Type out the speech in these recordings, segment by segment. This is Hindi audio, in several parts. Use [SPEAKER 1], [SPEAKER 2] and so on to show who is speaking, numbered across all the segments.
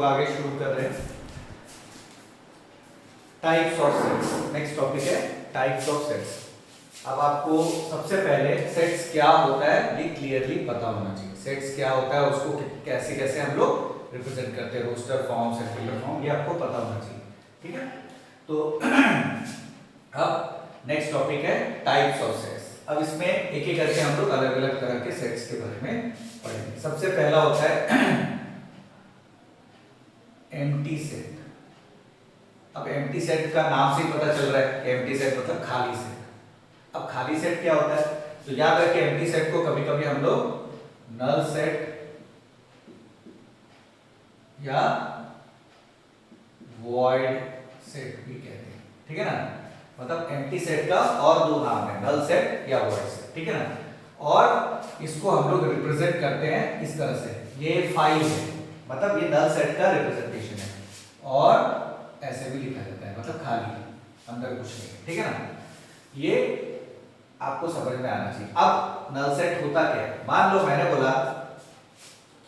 [SPEAKER 1] आगे शुरू कर रहे हैं। Types of sets, next topic है टाइप्स ऑफ सेट्स। अब आपको सबसे पहले सेट्स क्या होता है ये क्लियरली पता होना चाहिए। सेट्स क्या होता है, उसको कैसे कैसे हम लोग रिप्रेजेंट करते हैं, रोस्टर फॉर्म, सर्कुलर फॉर्म, ये आपको पता होना चाहिए। ठीक है, तो अब नेक्स्ट टॉपिक है टाइप्स ऑफ सेट्स। अब इसमें एक एक करके हम लोग अलग अलग तरह के सेट्स के बारे में पढ़ेंगे। सबसे पहला होता है एम्प्टी सेट। अब एम्प्टी सेट का नाम से ही पता चल रहा है, एम्प्टी सेट मतलब खाली सेट। अब खाली सेट क्या होता है, तो याद रखिए एम्प्टी सेट को कभी कभी हम लोग नल सेट या वॉइड सेट भी कहते हैं। ठीक है ना, मतलब एम्प्टी सेट का और दो नाम है, नल सेट या वॉइड सेट। ठीक है ना, और इसको हम लोग रिप्रेजेंट करते हैं इस तरह से, ये फाइल है, मतलब ये नल सेट का रिप्रेजेंटेशन है, और ऐसे भी लिखा जाता है, मतलब खाली, अंदर कुछ नहीं। ठीक है ना, ये आपको समझ में आना चाहिए। अब नल सेट होता क्या है, मान लो मैंने बोला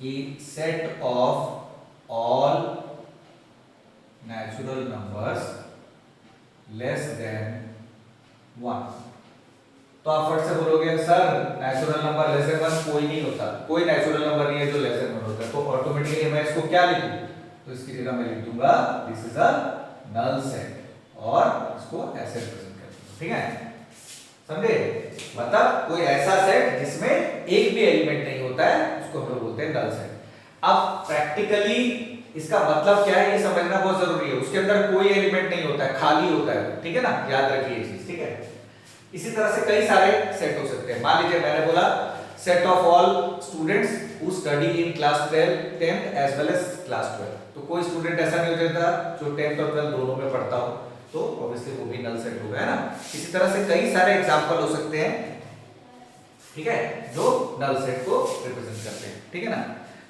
[SPEAKER 1] कि set of all natural numbers less than 1, तो आप फट से बोलोगे sir natural number less than 1 कोई नहीं होता, कोई नेचुरल नंबर नहीं है जो लेस देन 1 होता है, तो ऑटोमेटिकली मैं इसको क्या लिखूं, तो इसकी जगह मैं लिख दूंगा this is a null set, और इसको ऐसे रिप्रेजेंट कर दूंगा। ठीक है, समझे, मतलब कोई ऐसा सेट जिसमें एक भी एलिमेंट नहीं होता है उसको हम लोग बोलते हैं नल सेट। अब प्रैक्टिकली इसका मतलब क्या है ये समझना बहुत जरूरी है। उसके अंदर कोई एलिमेंट नहीं होता है, खाली होता है। ठीक है ना, याद रखिए ये चीज। ठीक है, इसी तरह से कई सारे सेट हो सकते हैं। मान लीजिए मैंने बोला set of all students who study in class 10th as well as class 12, तो कोई स्टूडेंट ऐसा नहीं हो जाता जो 10th और 12 दोनों में पढ़ता हो, तो ऑब्वियसली वो भी नल सेट होगा, है ना। इसी तरह से कई सारे एग्जांपल हो सकते हैं, ठीक है, जो नल सेट को रिप्रेजेंट करते हैं। ठीक है ना,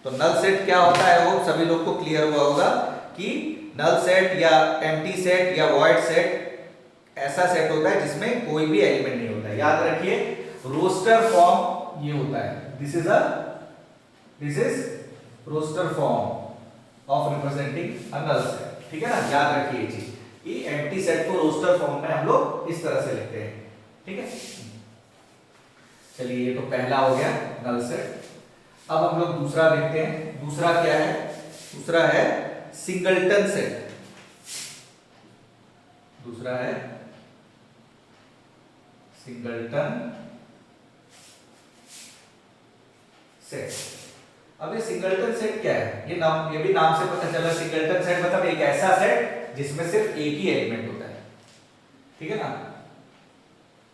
[SPEAKER 1] तो नल सेट क्या होता है वो सभी लोग को क्लियर हुआ होगा कि नल सेट या एम्प्टी सेट या वॉइड सेट ऐसा सेट होता है जिसमें कोई भी एलिमेंट नहीं होता है। याद रखिए रोस्टर फॉर्म ये होता है, this is roster form of representing a null set. ठीक है ना, याद रखिए ये चीज कि एम्प्टी सेट को रोस्टर फॉर्म में हम लोग इस तरह से लिखते हैं। ठीक है, चलिए ये तो पहला हो गया नल सेट। अब हम लोग दूसरा देखते हैं। दूसरा क्या है, दूसरा है सिंगलटन सेट। दूसरा है सिंगलटन सेट। अब ये सिंगलटन सेट क्या है, ये भी नाम से पता चला। सिंगलटन सेट मतलब एक ऐसा सेट जिसमें सिर्फ एक ही एलिमेंट होता है। ठीक है ना,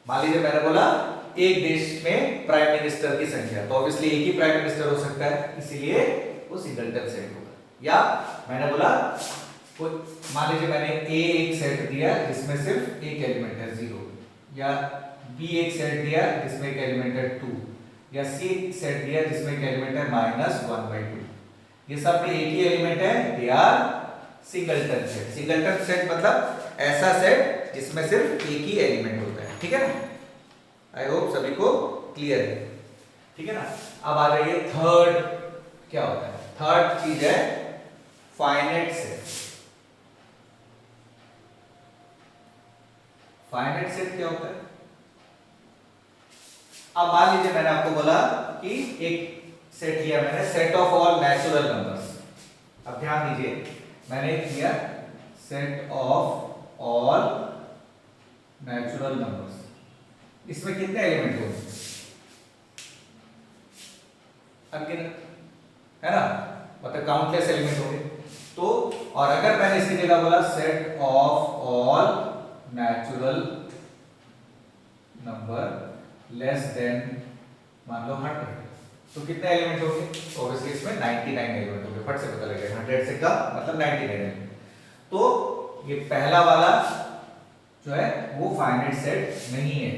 [SPEAKER 1] मान लीजिए मैंने बोला एक देश में प्राइम मिनिस्टर की संख्या, तो ऑब्वियसली एक ही प्राइम मिनिस्टर हो सकता है, इसीलिए वो सिंगलटन सेट होगा। या मैंने बोला मान लीजिए मैंने ए एक सेट दिया जिसमें सिर्फ एक एलिमेंट है 0, या बी एक सेट दिया जिसमें एक एलिमेंट है 2, या सी एक सेट दिया जिसमें एक एलिमेंट है -1/2, ये सब में एक ही एलिमेंट है, they are singleton set. Singleton set मतलब ऐसा सेट जिसमें सिर्फ एक ही एलिमेंट होता है। ठीक है ना, आई होप सभी को क्लियर है। ठीक है ना, अब आ जाइए थर्ड, क्या होता है थर्ड चीज है फाइनाइट सेट। फाइनाइट सेट क्या होता है, अब मान लीजिए मैंने आपको बोला कि एक सेट लिया मैंने, set of all natural numbers. अब ध्यान दीजिए मैंने लिया set of all natural numbers, इसमें कितने एलिमेंट होंगे, अनगिनत, है ना, मतलब काउंटलेस एलिमेंट होंगे। तो और अगर मैंने इसकी जगह बोला set of all natural number less than मान लो 100, तो कितने एलिमेंट होंगे, ऑब्वियसली इसमें 99 एलिमेंट होंगे। फट से पता लगेगा 100 से कम मतलब 99 एलिमेंट। तो ये पहला वाला जो है वो फाइनाइट सेट नहीं है,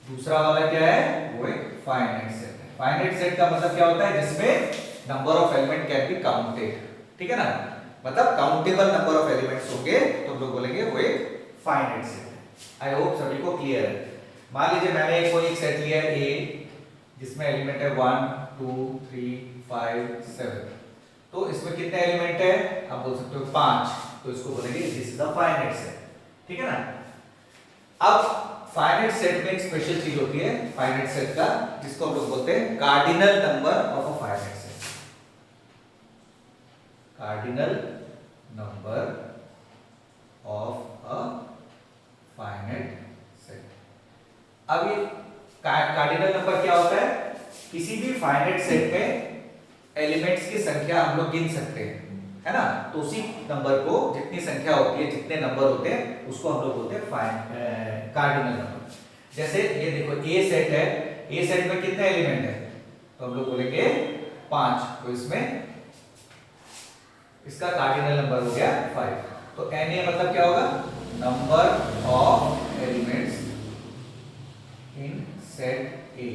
[SPEAKER 1] दूसरा वाला क्या है वो एक फाइनाइट सेट है। फाइनाइट सेट का मतलब क्या होता है, जिसमें number of element can be counted. ठीक है ना, मतलब काउंटेबल नंबर ऑफ एलिमेंट्स होंगे तो हम लोग बोलेंगे वो एक फाइनाइट सेट है। आई होप सभी को क्लियर है। मान लीजिए मैंने कोई एक सेट लिया है A जिसमें एलिमेंट है 1 2 3 5 7, तो इसमें कितने एलिमेंट है, आप बोल सकते हो 5, तो इसको बोलेंगे this is a finite set, ठीक है ना। अब फाइनाइट सेट में एक स्पेशल चीज होती है फाइनाइट सेट का, जिसको हम लोग बोलते हैं cardinal number of a finite set. Cardinal number of a finite set. अब ये कार्डिनल नंबर क्या होता है, किसी भी फाइनाइट सेट में एलिमेंट्स की संख्या हम लोग गिन सकते हैं, है ना। तो उसी नंबर को, जितनी संख्या होती है, जितने नंबर होते हैं, उसको हम लोग बोलते हैं कार्डिनल नंबर। जैसे ये देखो ए सेट है, ए सेट में कितने एलिमेंट है, तो हम लोग बोलेंगे 5, तो इसमें इसका कार्डिनल नंबर हो गया 5। तो एन ए मतलब क्या होगा, number of elements in set A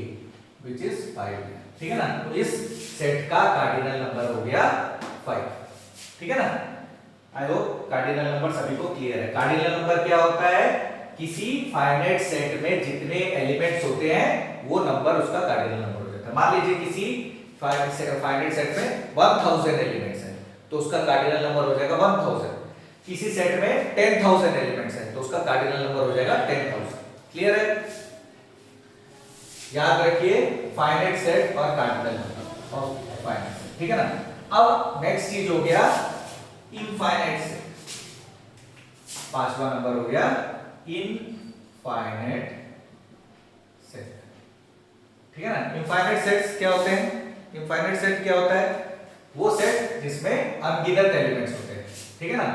[SPEAKER 1] which is 5, ठीक है ना। तो इस सेट का कार्डिनल नंबर हो गया 5, ठीक है ना। आई होप कार्डिनल नंबर सभी को क्लियर है। कार्डिनल नंबर क्या होता है, किसी फाइनाइट सेट में जितने एलिमेंट्स होते हैं वो नंबर उसका कार्डिनल नंबर हो जाता है। मान लीजिए किसी फाइनाइट सेट में 1000 एलिमेंट्स हैं, तो उसका कार्डिनल नंबर हो जाएगा 1000। किसी सेट में 10000 एलिमेंट्स हैं, तो उसका कार्डिनल नंबर हो जाएगा 10000। क्लियर है, याद रखिए फाइनाइट सेट और cardinal number of finite set, ठीक है ना। अब नेक्स्ट चीज हो गया इनफाइनाइट सेट, 5वां नंबर हो गया इनफाइनाइट सेट, ठीक है ना। इनफाइनाइट सेट्स क्या होते हैं, इनफाइनाइट सेट क्या होता है, वो सेट जिसमें अनगिनत एलिमेंट्स होते हैं, ठीक है ना।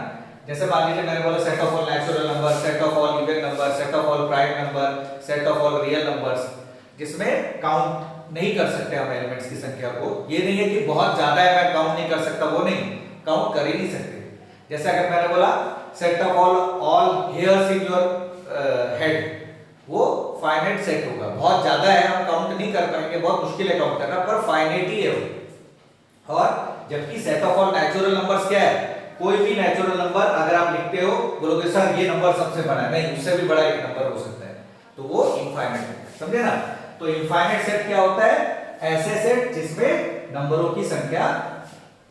[SPEAKER 1] जैसे मान लीजिए मैंने बोला set of all natural number, set of all even number, set of all prime number, set of all real numbers, जिसमें काउंट नहीं कर सकते हम एलिमेंट्स की संख्या को। ये नहीं है कि बहुत ज्यादा है मैं काउंट नहीं कर सकता, वो नहीं, काउंट कर ही नहीं सकते। जैसे अगर मैंने बोला set of all hairs in your head, वो फाइनाइट सेट होगा, बहुत ज्यादा है, हम काउंट नहीं कर पाएंगे, बहुत मुश्किल है काउंट करना, पर फाइनाइट ही है वो। और जबकि set of all natural numbers क्या है, कोई भी नेचुरल नंबर अगर आप लिखते हो, बोलोगे सर ये नंबर सबसे बड़ा है, नहीं, उससे भी बड़ा एक नंबर हो सकता है, तो वो इनफाइनाइट है, समझे ना। तो इनफाइनाइट सेट क्या होता है, ऐसे सेट जिसमें नंबरों की संख्या,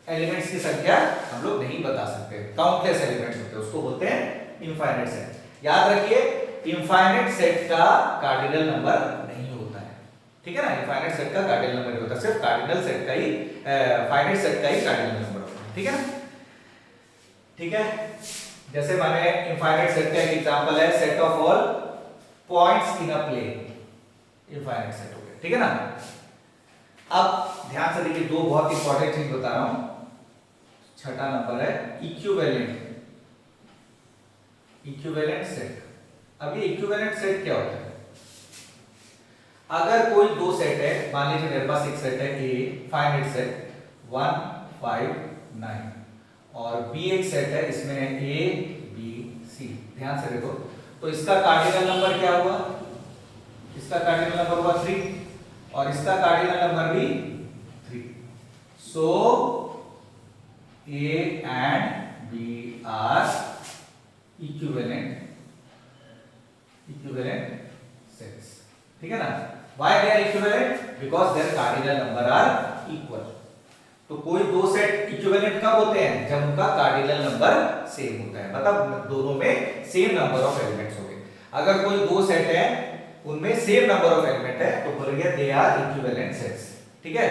[SPEAKER 1] एलिमेंट्स की संख्या हम लोग नहीं बता सकते, काउंटलेस एलिमेंट्स होते हैं, उसको बोलते हैं इनफाइनाइट सेट। याद रखिए इनफाइनाइट सेट का कार्डिनल नंबर नहीं होता है, ठीक है ना। इनफाइनाइट सेट का कार्डिनल नंबर नहीं होता, सिर्फ कार्डिनल सेट का ही, फाइनाइट सेट का ही कार्डिनल नंबर होता है, ठीक है ना। ठीक है, जैसे मैंने इनफाइनाइट सेट का एक एग्जांपल है set of all points in a plane, infinite set हो गया, ठीक है ना। अब ध्यान से देखिए, दो बहुत इंपॉर्टेंट चीज बता रहा हूं। छठा नंबर है इक्विवेलेंट, इक्विवेलेंट सेट। अब ये इक्विवेलेंट सेट क्या होता है, अगर कोई दो सेट है, मान लीजिए मेरे पास एक सेट है ए, फाइनाइट सेट 1 5 9, और बी एक सेट है, इसमें है ए बी सी। ध्यान से देखो, तो इसका कार्डिनल नंबर क्या हुआ, इसका कार्डिनल नंबर हुआ 3, और इसका कार्डिनल नंबर भी 3। So A and B are equivalent sets, ठीक है ना। Why they are equivalent, because their cardinal number are equal. तो कोई दो सेट इक्विवेलेंट कब होते हैं, जब उनका कार्डिनल नंबर सेम होता है, मतलब दोनों में सेम नंबर ऑफ एलिमेंट्स हो गए। अगर कोई दो सेट है उनमें सेम नंबर ऑफ एलिमेंट है, तो बोलेंगे दे आर इक्विवेलेंट सेट्स, ठीक है,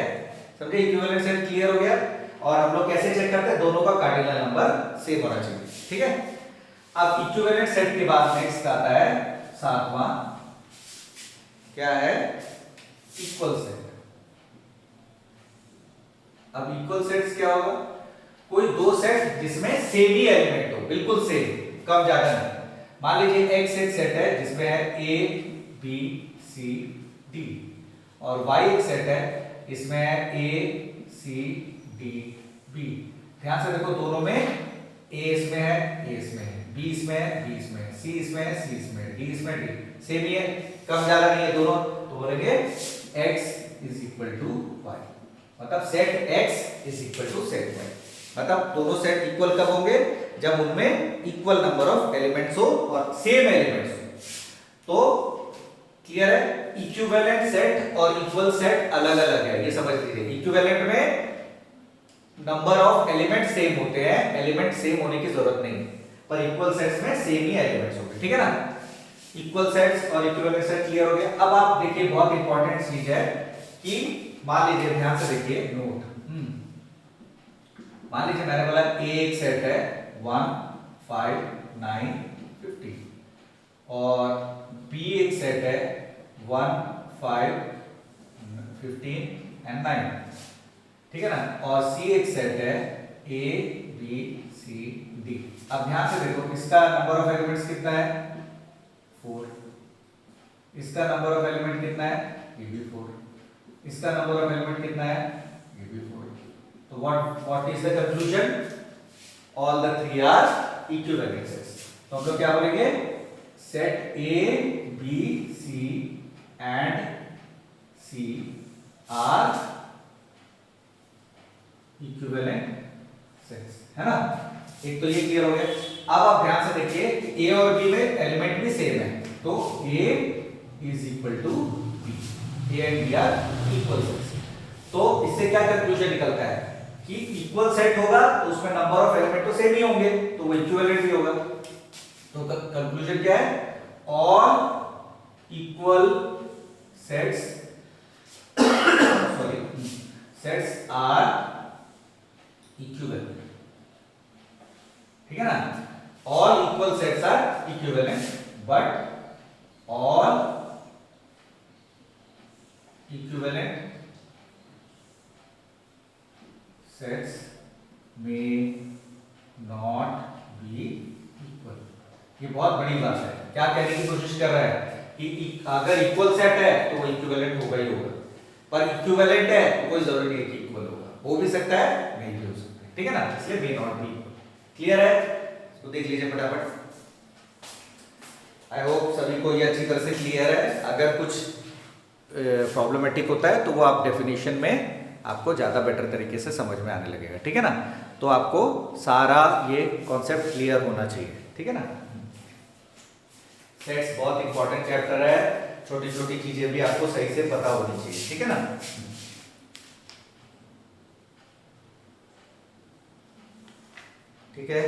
[SPEAKER 1] समझे। इक्विवेलेंट सेट क्लियर हो गया। और हम लोग कैसे चेक करते हैं, दोनों का कार्डिनल नंबर सेम होना चाहिए, ठीक है। अब इक्विवेलेंट सेट के बाद नेक्स्ट आता है 7वां, क्या है, इक्वल सेट। अब इक्वल सेट्स क्या होगा, कोई दो सेट जिसमें सेम ही एलिमेंट हो, बिल्कुल सेम, कम ज्यादा नहीं। मान लीजिए एक्स एक सेट है जिसमें है ए बी सी डी, और वाई एक सेट है इसमें है ए सी डी बी। ध्यान से देखो, दोनों में ए इसमें है, ए इसमें है, बी इसमें है, बी इसमें है, सी इसमें है, सी इसमें है, डी इसमें, डी सेम ही है, कम ज्यादा नहीं है दोनों। तो बोलेंगे x is equal to Y, मतलब set x is equal to set y। मतलब दोनों सेट इक्वल कब होंगे, जब उनमें इक्वल नंबर ऑफ एलिमेंट्स हो और सेम एलिमेंट्स हो। तो क्लियर है, इक्विवेलेंट सेट और इक्वल सेट अलग अलग है, ये समझ लीजिए। इक्विवेलेंट में नंबर ऑफ एलिमेंट सेम होते हैं, एलिमेंट सेम होने की जरूरत नहीं है, पर इक्वल सेट्स में सेम ही एलिमेंट्स होंगे, ठीक है ना। इक्वल सेट्स और इक्विवेलेंट सेट क्लियर हो गया। अब आप देखिए बहुत इंपॉर्टेंट चीज है कि मान लीजिए, ध्यान से देखिए नोट, मान लीजिए मैंने बोला ए एक सेट है 1 5 9 50 और बी एक सेट है 1 5 15 एंड 9, ठीक है ना, और सी एक सेट है ए बी सी डी। अब ध्यान से देखो, इसका नंबर ऑफ एलिमेंट्स कितना है 4, इसका नंबर ऑफ एलिमेंट कितना है ये भी 4, इसका नंबर ऑफ एलिमेंट कितना है ये भी 4। तो what is the conclusion, all the three are equivalent sets. तो हम लोग क्या बोलेंगे, set A B C and C are equivalent sets, है ना। एक तो ये क्लियर हो गया। अब आप ध्यान से देखिए कि ए और बी में एलिमेंट भी सेम है, तो A is equal to B, A and B are equal sets. तो इससे क्या कंक्लूजन निकलता है कि इक्वल सेट होगा तो उसमें नंबर ऑफ एलिमेंट तो सेम ही होंगे, तो वो इक्विवेलेंट भी होगा। तो कंक्लूजन क्या है, all equal sets sorry sets are equivalent, ठीक है ना। All equal sets are equivalent, but all equivalent sets may not be equal। ये बहुत बड़ी बात है। क्या कहने की कोशिश कर रहा है कि अगर इक्वल सेट है तो वो इक्विवेलेंट होगा ही होगा, पर इक्विवेलेंट है तो कोई जरूरी नहीं है कि इक्वल होगा, हो भी सकता है नहीं भी हो सकता है, ठीक है ना, इसलिए may not be equal। Clear है, तो देख लीजिए फटाफट। आई होप सभी को ये अच्छी तरह से क्लियर है। अगर कुछ प्रॉब्लमेटिक होता है तो वो आप डेफिनेशन में आपको ज़्यादा बेटर तरीके से समझ में आने लगेगा, ठीक है ना। तो आपको सारा ये कॉन्सेप्ट क्लियर होना चाहिए, ठीक है ना। सेट्स बहुत इंपॉर्टेंट चैप्टर है, छोटी छोटी चीजें भी आपको सही से पता होनी चाहिए, ठीक है ना। ठीक है।